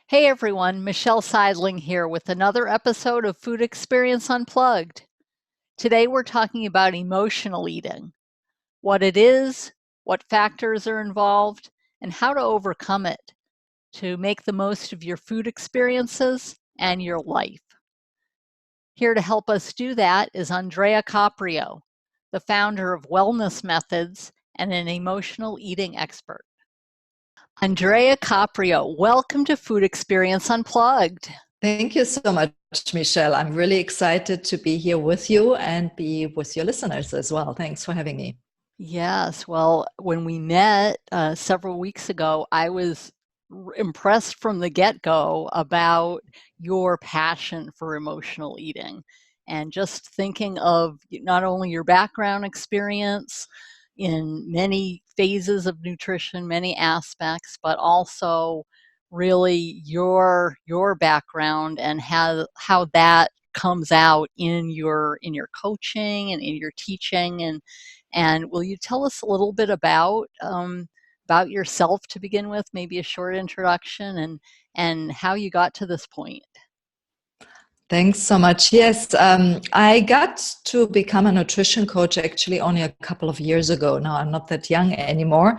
Hey everyone, Michelle Seidling here with another episode of Food Experience Unplugged. Today we're talking about emotional eating, what it is, what factors are involved, and how to overcome it to make the most of your food experiences and your life. Here to help us do that is Andrea Caprio, the founder of Wellness Methods and an emotional eating expert. Andrea Caprio, welcome to Food Experience Unplugged. Thank you so much, Michelle. I'm really excited to be here with you and be with your listeners as well. Thanks for having me. Yes, well, when we met several weeks ago, I was impressed from the get-go about your passion for emotional eating and just thinking of not only your background experience in many phases of nutrition, many aspects, but also really your background and how that comes out in your coaching and in your teaching and will you tell us a little bit about yourself to begin with, maybe a short introduction and how you got to this point? Thanks so much. Yes, I got to become a nutrition coach actually only a couple of years ago. Now I'm not that young anymore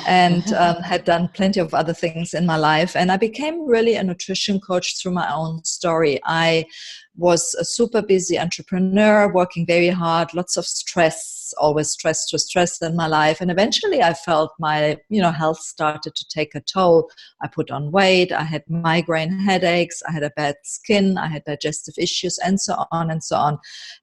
and had done plenty of other things in my life. And I became really a nutrition coach through my own story. I was a super busy entrepreneur, working very hard, lots of stress, always stress in my life. And eventually I felt my, health started to take a toll. I put on weight, I had migraine headaches, I had a bad skin, I had digestive issues, and so on and so on.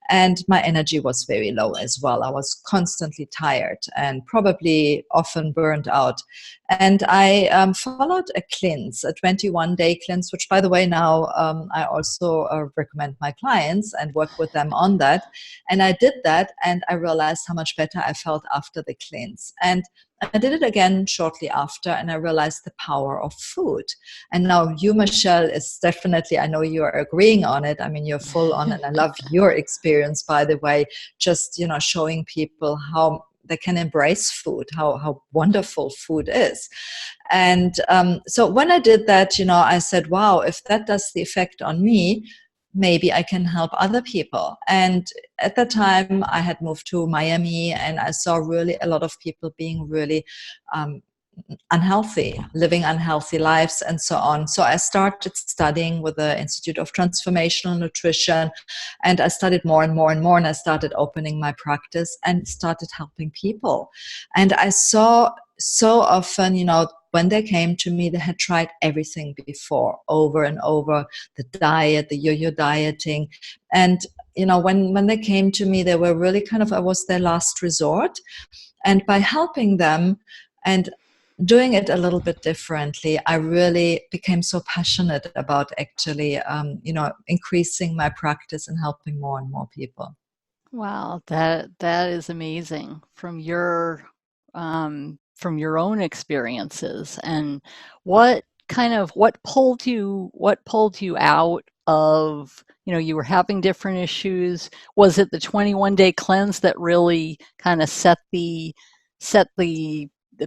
And my energy was very low as well. I was constantly tired and probably often burned out. And I followed a cleanse, a 21-day cleanse, which, by the way, now I also recommend my clients and work with them on that. And I did that, and I realized how much better I felt after the cleanse. And I did it again shortly after, and I realized the power of food. And now you, Michelle, is definitely, I know you're agreeing on it. I mean, you're full on, and I love your experience, by the way, just, showing people how they can embrace food, how wonderful food is. And so when I did that, I said, wow, if that does the effect on me, maybe I can help other people. And at that time, I had moved to Miami, and I saw really a lot of people being really unhealthy, living unhealthy lives, and so on. So I started studying with the Institute of Transformational Nutrition, and I studied more and more and more, and I started opening my practice and started helping people. And I saw so often, when they came to me, they had tried everything before, over and over, the diet, the yo-yo dieting. And, when they came to me, they were really I was their last resort. And by helping them and doing it a little bit differently, I really became so passionate about actually, increasing my practice and helping more and more people. Wow, that is amazing from your own experiences. And what pulled you out of, you were having different issues. Was it the 21-day cleanse that really kind of set the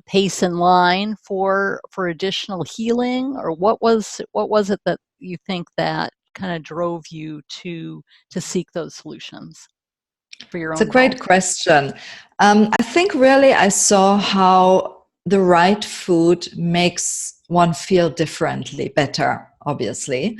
pace in line for additional healing, or what was it that you think that kind of drove you to seek those solutions for your It's a own great health? question. I think really I saw how the right food makes one feel differently, better, obviously.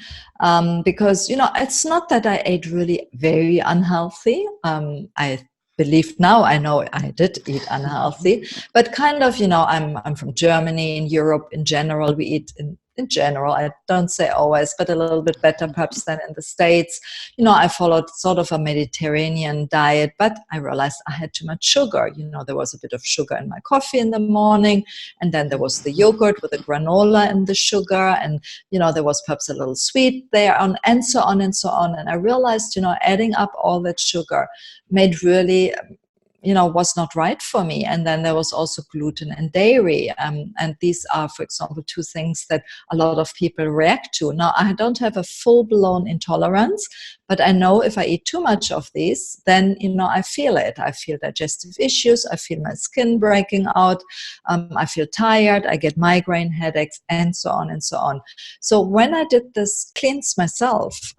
Because, it's not that I ate really very unhealthy. I believe now I know I did eat unhealthy, but I'm from Germany. In Europe in general, we eat in general, I don't say always, but a little bit better perhaps than in the States. I followed sort of a Mediterranean diet, but I realized I had too much sugar. There was a bit of sugar in my coffee in the morning, and then there was the yogurt with the granola and the sugar, and, there was perhaps a little sweet there, and so on and so on. And I realized, adding up all that sugar made really was not right for me. And then there was also gluten and dairy. And these are, for example, two things that a lot of people react to. Now, I don't have a full-blown intolerance, But I know if I eat too much of these, then, I feel it. I feel digestive issues. I feel my skin breaking out. I feel tired. I get migraine headaches, and so on and so on. So when I did this cleanse myself,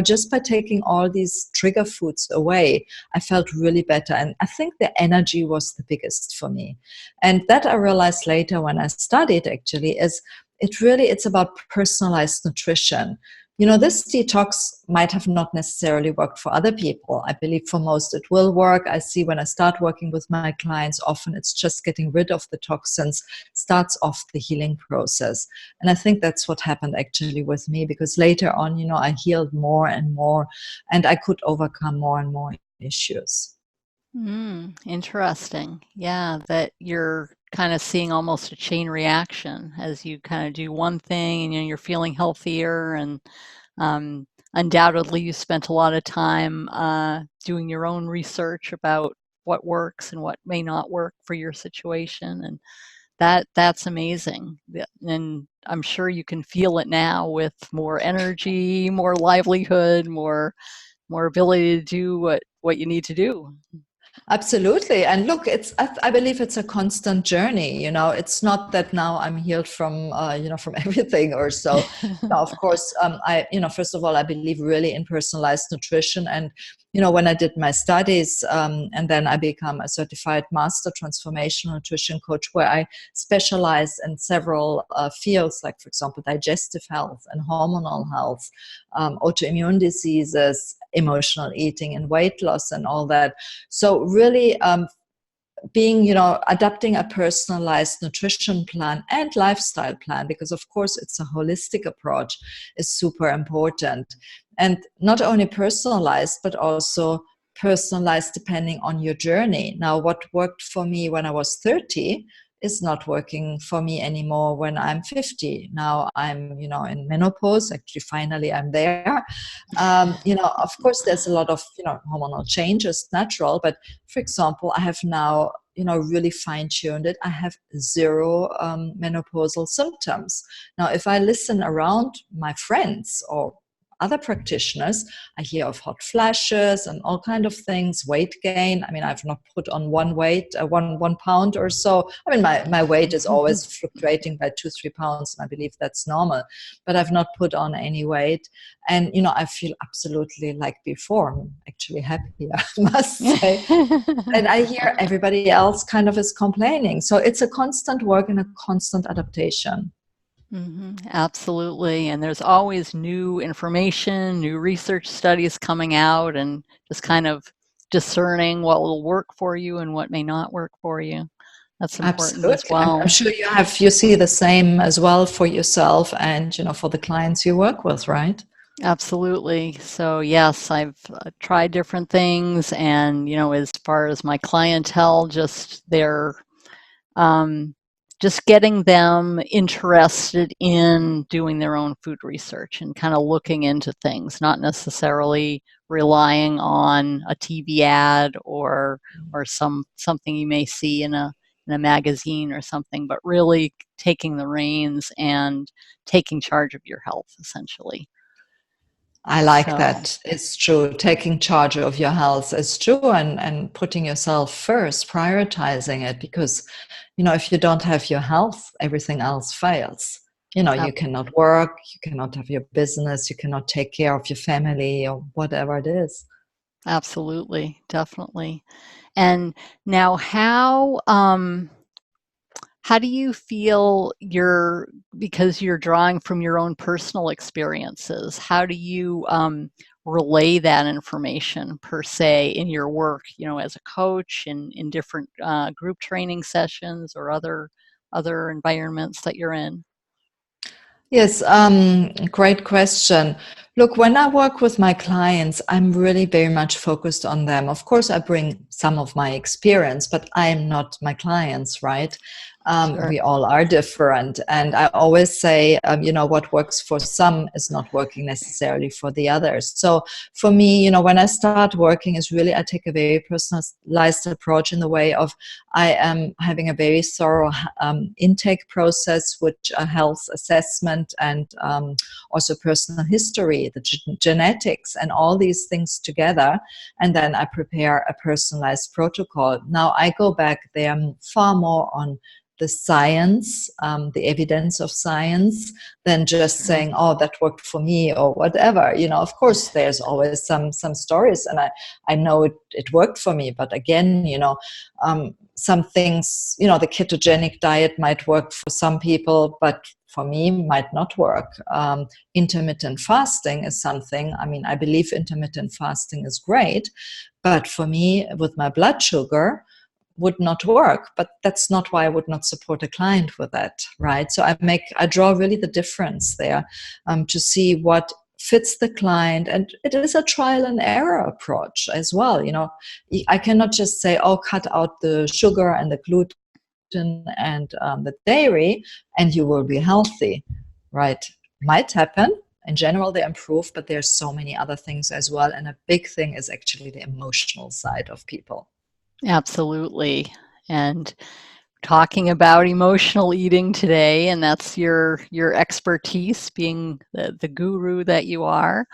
just by taking all these trigger foods away, I felt really better. And I think the energy was the biggest for me. And that I realized later when I studied actually is it's about personalized nutrition. This detox might have not necessarily worked for other people. I believe for most it will work. I see when I start working with my clients, often it's just getting rid of the toxins, starts off the healing process. And I think that's what happened actually with me, because later on, I healed more and more, and I could overcome more and more issues. Interesting. Yeah, that you're kind of seeing almost a chain reaction as you kind of do one thing and you're feeling healthier, and undoubtedly you spent a lot of time doing your own research about what works and what may not work for your situation, and that's amazing. And I'm sure you can feel it now with more energy, more livelihood, more ability to do what you need to do. Absolutely. And look, I believe it's a constant journey. It's not that now I'm healed from everything or so. No, of course, first of all, I believe really in personalized nutrition. And, when I did my studies, and then I become a certified master transformational nutrition coach, where I specialize in several fields, like, for example, digestive health and hormonal health, autoimmune diseases, emotional eating and weight loss and all that. So really adapting a personalized nutrition plan and lifestyle plan, because of course it's a holistic approach, is super important. And not only personalized, but also personalized depending on your journey. Now, what worked for me when I was 30 is not working for me anymore when I'm 50. Now I'm, in menopause. Actually, finally, I'm there. Of course, there's a lot of, hormonal changes, natural. But for example, I have now, really fine-tuned it. I have zero menopausal symptoms. Now, if I listen around my friends or other practitioners, I hear of hot flashes and all kind of things, weight gain. I mean, I've not put on one pound or so. I mean, my weight is always fluctuating by 2-3 pounds, and I believe that's normal, but I've not put on any weight. And, I feel absolutely like before. I'm actually happy, I must say. And I hear everybody else kind of is complaining. So it's a constant work and a constant adaptation. Absolutely. And there's always new information, new research studies coming out, and just kind of discerning what will work for you and what may not work for you. That's important as Absolutely. I'm well. sure you see the same as well for yourself and, for the clients you work with, right? Absolutely. So yes, I've tried different things, and as far as my clientele, um, just getting them interested in doing their own food research and kind of looking into things, not necessarily relying on a TV ad or something you may see in a magazine or something, but really taking the reins and taking charge of your health, essentially. I like So that. It's true. Taking charge of your health is true, and putting yourself first, prioritizing it, because, if you don't have your health, everything else fails. You cannot work, you cannot have your business, you cannot take care of your family or whatever it is. absolutely, definitely. And now, how do you feel because you're drawing from your own personal experiences, how do you relay that information per se in your work, as a coach in different group training sessions or other environments that you're in? Yes, great question. Look, when I work with my clients, I'm really very much focused on them. Of course, I bring some of my experience, but I am not my clients, right? Sure. We all are different. And I always say, what works for some is not working necessarily for the others. So for me, when I start working, is really I take a very personalized approach in the way of I am having a very thorough intake process, which a health assessment and also personal history body, the genetics, and all these things together. And then I prepare a personalized protocol. Now I go back there far more on the science, the evidence of science, than just Sure. saying, "Oh, that worked for me" or whatever. Of course, there's always some stories, and I know it worked for me. But again, some things, the ketogenic diet might work for some people, but for me might not work. Intermittent fasting is something. I mean, I believe intermittent fasting is great, but for me, with my blood sugar, would not work. But that's not why I would not support a client with that, right? So I draw really the difference there, to see what fits the client, and it is a trial and error approach as well. I cannot just say, "Oh, cut out the sugar and the gluten and the dairy, and you will be healthy," right? Might happen. In general, they improve, but there's so many other things as well. And a big thing is actually the emotional side of people. Absolutely. And talking about emotional eating today, and that's your expertise, being the guru that you are.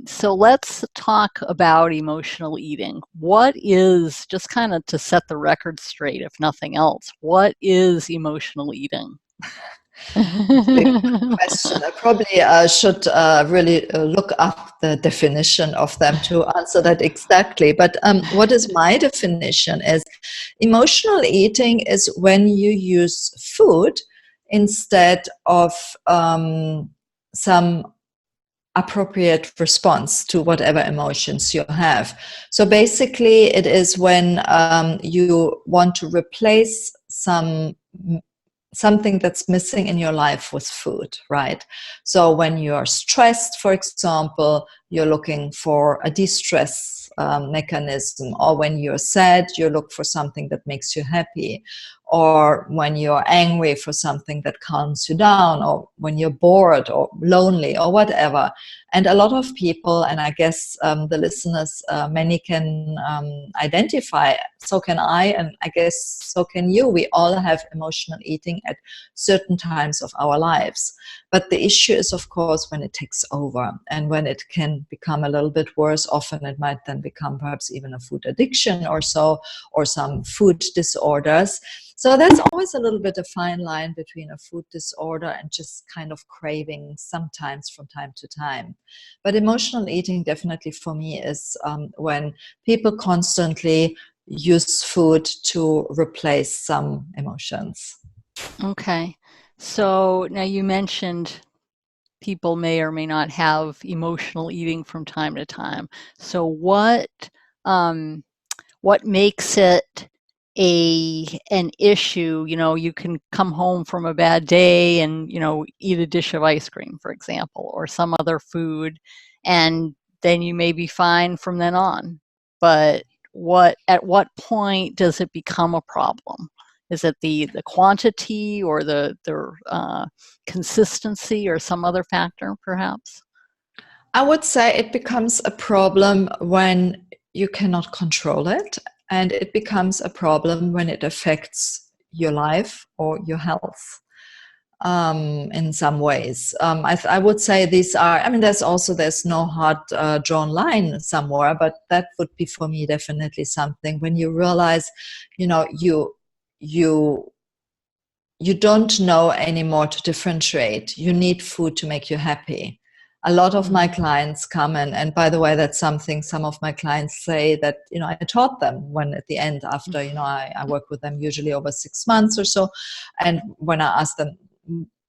So let's talk about emotional eating. What is, just kind of to set the record straight, if nothing else, what is emotional eating? It's a big question. I probably should really look up the definition of them to answer that exactly. But what is my definition is emotional eating is when you use food instead of some appropriate response to whatever emotions you have. So basically, it is when you want to replace something that's missing in your life with food, right? So when you're stressed, for example, you're looking for a de-stress mechanism, or when you're sad, you look for something that makes you happy, or when you're angry, for something that calms you down, or when you're bored or lonely or whatever. And a lot of people, and I guess the listeners, many can identify, so can I, and I guess so can you. We all have emotional eating at certain times of our lives. But the issue is, of course, when it takes over, and when it can become a little bit worse. Often it might then become perhaps even a food addiction or so, or some food disorders. So that's always a little bit a fine line between a food disorder and just kind of craving sometimes from time to time. But emotional eating definitely for me is when people constantly use food to replace some emotions. Okay. So now you mentioned people may or may not have emotional eating from time to time. So um, what makes it an issue? You can come home from a bad day and eat a dish of ice cream, for example, or some other food, and then you may be fine from then on. But at what point does it become a problem? Is it the quantity, or the consistency, or some other factor, perhaps? I would say it becomes a problem when you cannot control it, and it becomes a problem when it affects your life or your health in some ways. I would say these are, I mean, there's no hard drawn line somewhere, but that would be for me definitely something when you realize, you know, you you don't know anymore to differentiate. You need food to make you happy. A lot of my Mm-hmm. clients come in, and by the way, that's something some of my clients say that, I taught them when at the end, after, I work with them usually over 6 months or so. And when I ask them,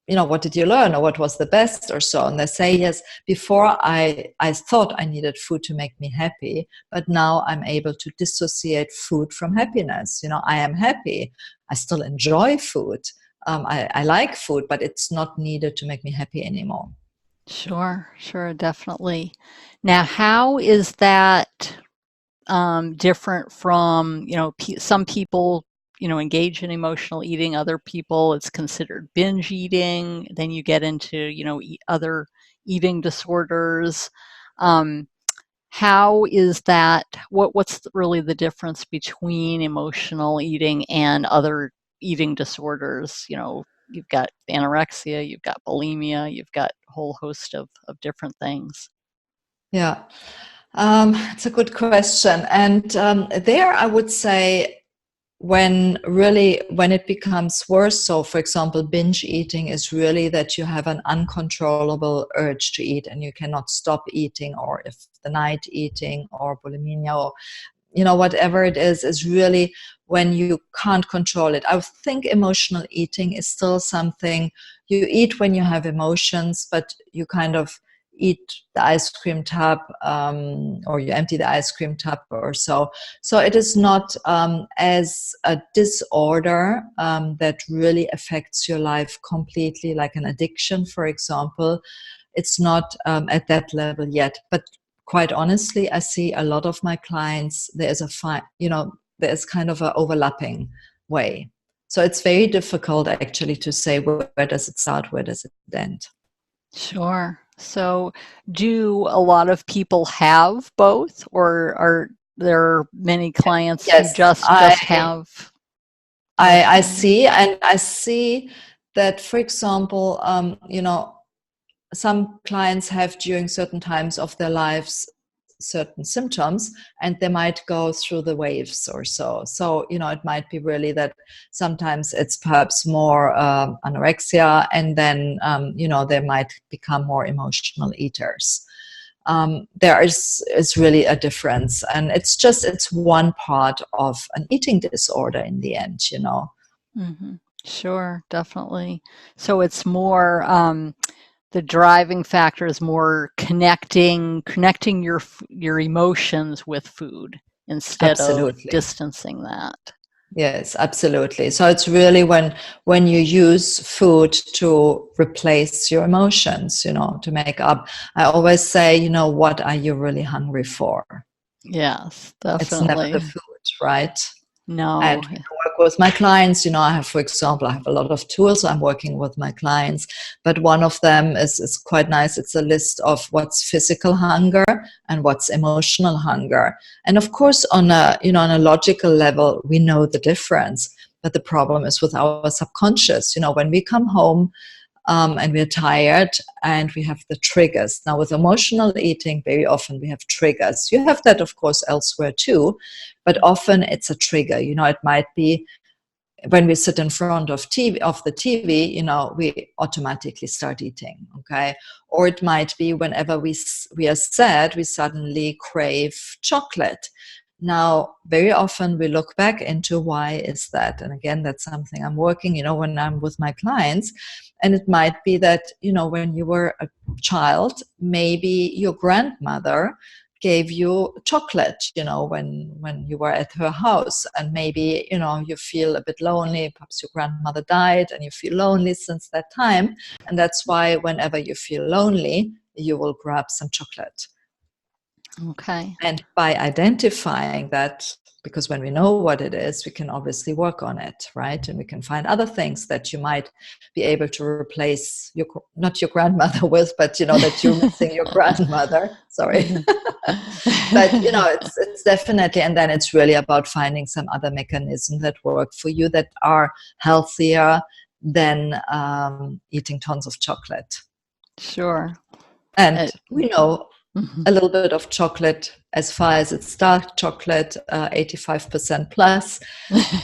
what did you learn, or what was the best or so? And they say, yes, before I thought I needed food to make me happy, but now I'm able to dissociate food from happiness. I am happy. I still enjoy food. I like food, but it's not needed to make me happy anymore. Sure, sure, definitely. Now, how is that different from, some people, engage in emotional eating, other people it's considered binge eating, then you get into, other eating disorders. Um, how is that, what's really the difference between emotional eating and other eating disorders, you've got anorexia, you've got bulimia, you've got a whole host of different things. Yeah. It's a good question. And there I would say when it becomes worse, so for example, binge eating is really that you have an uncontrollable urge to eat and you cannot stop eating, or if the night eating or bulimia or whatever it is really when you can't control it. I think emotional eating is still something you eat when you have emotions, but you kind of eat the ice cream tub, or you empty the ice cream tub or so. So it is not as a disorder that really affects your life completely, like an addiction, for example. It's not at that level yet. But quite honestly, I see a lot of my clients, there's there's kind of an overlapping way. So it's very difficult actually to say where does it start, where does it end. Sure. So, do a lot of people have both, or are there many clients who Yes, just have I emotional eating? see, and I see that, for example, some clients have during certain times of their lives certain symptoms, and they might go through the waves or so. So it might be really that sometimes it's perhaps more anorexia, and then they might become more emotional eaters. There is really a difference, and it's one part of an eating disorder in the end. Hmm. Sure, definitely. So it's more the driving factor is more connecting your emotions with food instead of Absolutely. distancing that. Yes, absolutely. So it's really when you use food to replace your emotions, to make up. I always say, what are you really hungry for? Yes, It's never definitely. the food, right? And No. when I work with my clients, I have, for example, I have a lot of tools I'm working with my clients, but one of them is quite nice. It's a list of what's physical hunger and what's emotional hunger. And of course, on a logical level, we know the difference. But the problem is with our subconscious. When we come home, and we're tired and we have the triggers. Now, with emotional eating, very often we have triggers. You have that, of course, elsewhere too, but often it's a trigger. It might be when we sit in front of the TV, we automatically start eating, okay? Or it might be whenever we are sad, we suddenly crave chocolate. Now, very often we look back into why is that? And again, that's something I'm working, when I'm with my clients. And it might be that, when you were a child, maybe your grandmother gave you chocolate, when you were at her house, and maybe you feel a bit lonely, perhaps your grandmother died and you feel lonely since that time, and that's why whenever you feel lonely you will grab some chocolate. Okay. And by identifying that, because when we know what it is, we can obviously work on it, right? And we can find other things that you might be able to replace not your grandmother with, but that you're missing your grandmother. Sorry. But it's definitely, and then it's really about finding some other mechanisms that work for you that are healthier than eating tons of chocolate. Sure. And we know Mhm. a little bit of chocolate, as far as it's dark chocolate, 85% plus,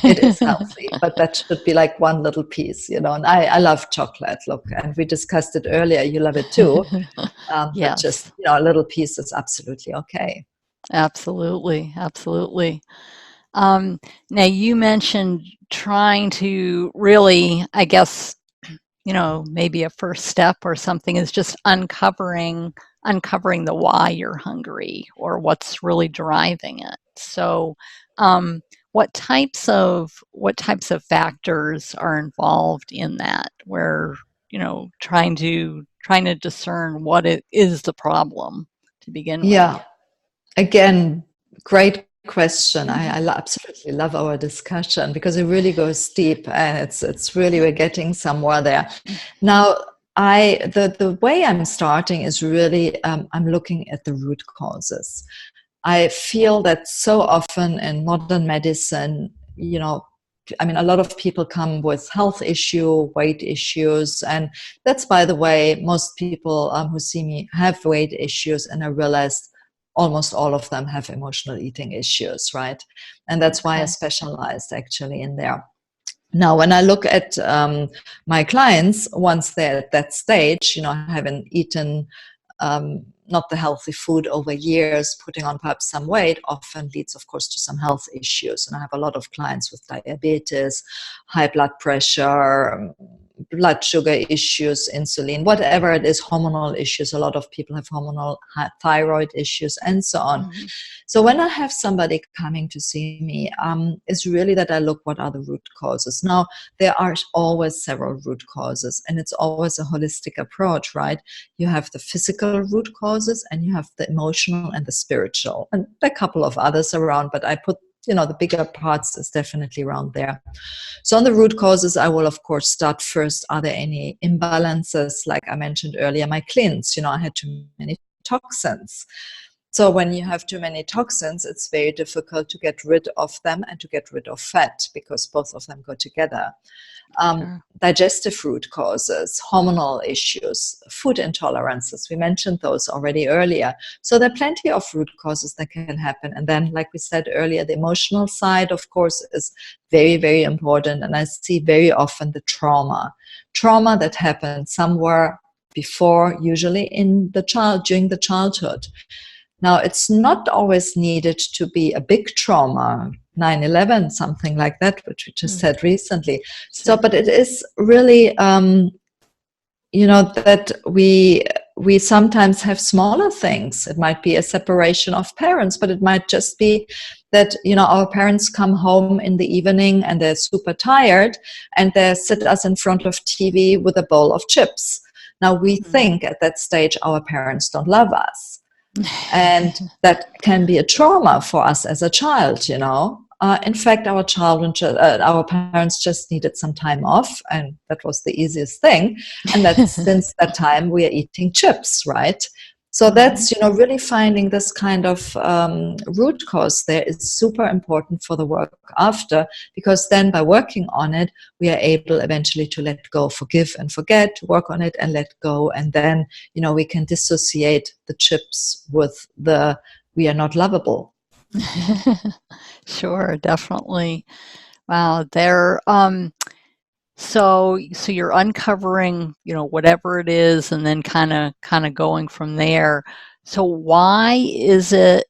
it is healthy, but that should be like one little piece, and I love chocolate. Look, and we discussed it earlier, you love it too, but just Yes, a little piece is absolutely okay. absolutely, absolutely. Um, Now you mentioned trying to really, I guess, maybe a first step or something is just uncovering the why you're hungry or what's really driving it. So, um, what types of factors are involved in that? Where trying to discern what it is the problem to begin with. Yeah, again, great question. I absolutely love our discussion because it really goes deep, and it's really, we're getting somewhere there. Now, the way I'm starting is really I'm looking at the root causes. I feel that so often in modern medicine, I mean, a lot of people come with health issue, weight issues, and that's, by the way, most people who see me have weight issues, and I realized almost all of them have emotional eating issues, right? And that's why I Okay. specialized actually in there. Now, when I look at my clients, once they're at that stage, having eaten not the healthy food over years, putting on perhaps some weight, often leads, of course, to some health issues. And I have a lot of clients with diabetes, high blood pressure, blood sugar issues, insulin, whatever it is, hormonal issues. A lot of people have hormonal thyroid issues and so on. Mm-hmm. So when I have somebody coming to see me, it's really that I look what are the root causes. Now, there are always several root causes, and it's always a holistic approach, right? You have the physical root causes, and you have the emotional and the spiritual, and a couple of others around, but I put, the bigger parts is definitely around there. So on the root causes, I will, of course, start first. Are there any imbalances? Like I mentioned earlier, my cleanse, I had too many toxins. So when you have too many toxins, it's very difficult to get rid of them and to get rid of fat, because both of them go together. Sure. Digestive root causes, hormonal issues, food intolerances. We mentioned those already earlier. So there are plenty of root causes that can happen. And then, like we said earlier, the emotional side, of course, is very, very important. And I see very often the trauma that happened somewhere before, usually during the childhood. Now, it's not always needed to be a big trauma, 9/11, something like that, which we just had recently. So, Sure. but it is really, that we sometimes have smaller things. It might be a separation of parents, but it might just be that, our parents come home in the evening and they're super tired, and they sit us in front of TV with a bowl of chips. Now, we think at that stage our parents don't love us. And that can be a trauma for us as a child, in fact, our parents just needed some time off, and that was the easiest thing. And that since that time we are eating chips, right? So that's, really finding this kind of root cause there is super important for the work after, because then by working on it, we are able eventually to let go, forgive and forget, work on it and let go. And then, we can dissociate the chips with the we are not lovable. Sure, definitely. Wow, so you're uncovering, whatever it is, and then kind of going from there. So why is it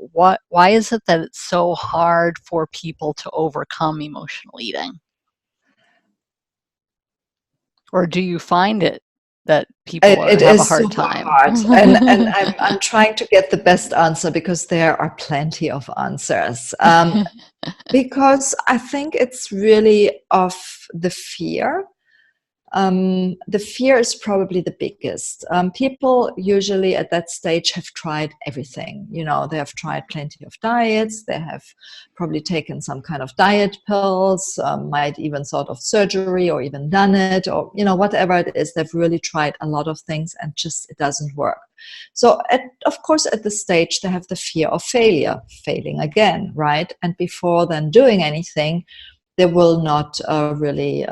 that it's so hard for people to overcome emotional eating? Or do you find it that people It have a is hard super time? hard, and I'm trying to get the best answer, because there are plenty of answers. Because I think it's really of the fear. The fear is probably the biggest. People usually at that stage have tried everything. They have tried plenty of diets. They have probably taken some kind of diet pills, might even sort of surgery, or even done it, or, whatever it is. They've really tried a lot of things, and just it doesn't work. So, of course, at this stage, they have the fear of failing again, right? And before then doing anything, they will not really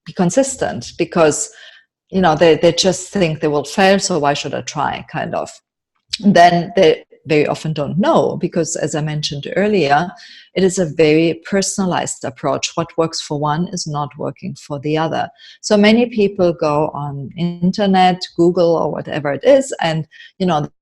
be consistent, because they just think they will fail, so why should I try, kind of. Then they very often don't know, because, as I mentioned earlier, it is a very personalized approach. What works for one is not working for the other. So many people go on internet, Google, or whatever it is, and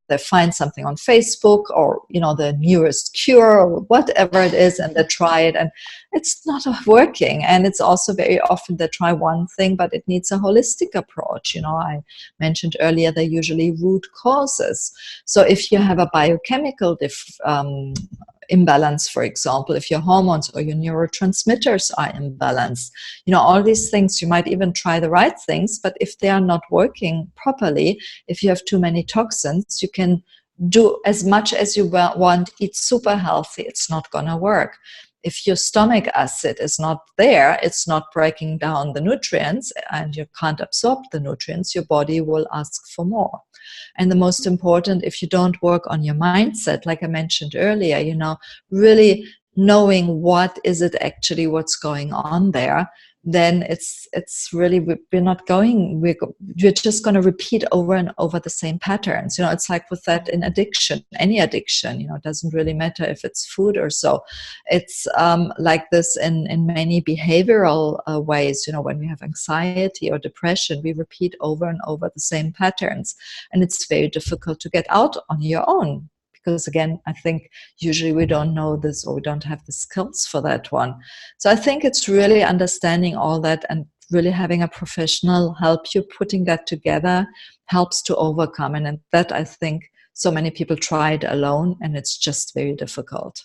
they find something on Facebook, or the newest cure, or whatever it is, and they try it, and it's not working. And it's also very often they try one thing, but it needs a holistic approach. I mentioned earlier, they're usually root causes. So if you have a biochemical imbalance, for example, if your hormones or your neurotransmitters are imbalanced, all these things, you might even try the right things, but if they are not working properly, if you have too many toxins, you can do as much as you want, eat super healthy, it's not gonna work. If your stomach acid is not there, it's not breaking down the nutrients, and you can't absorb the nutrients, your body will ask for more. And the most important, if you don't work on your mindset, like I mentioned earlier, really knowing what is it actually what's going on there, then it's really, we're not going, we're just going to repeat over and over the same patterns. It's like with that in addiction, any addiction, it doesn't really matter if it's food or so. It's like this in many behavioral ways. When we have anxiety or depression, we repeat over and over the same patterns, and it's very difficult to get out on your own, because again, I think usually we don't know this, or we don't have the skills for that one. So I think it's really understanding all that, and really having a professional help you putting that together helps to overcome. And that, I think, so many people try it alone, and it's just very difficult.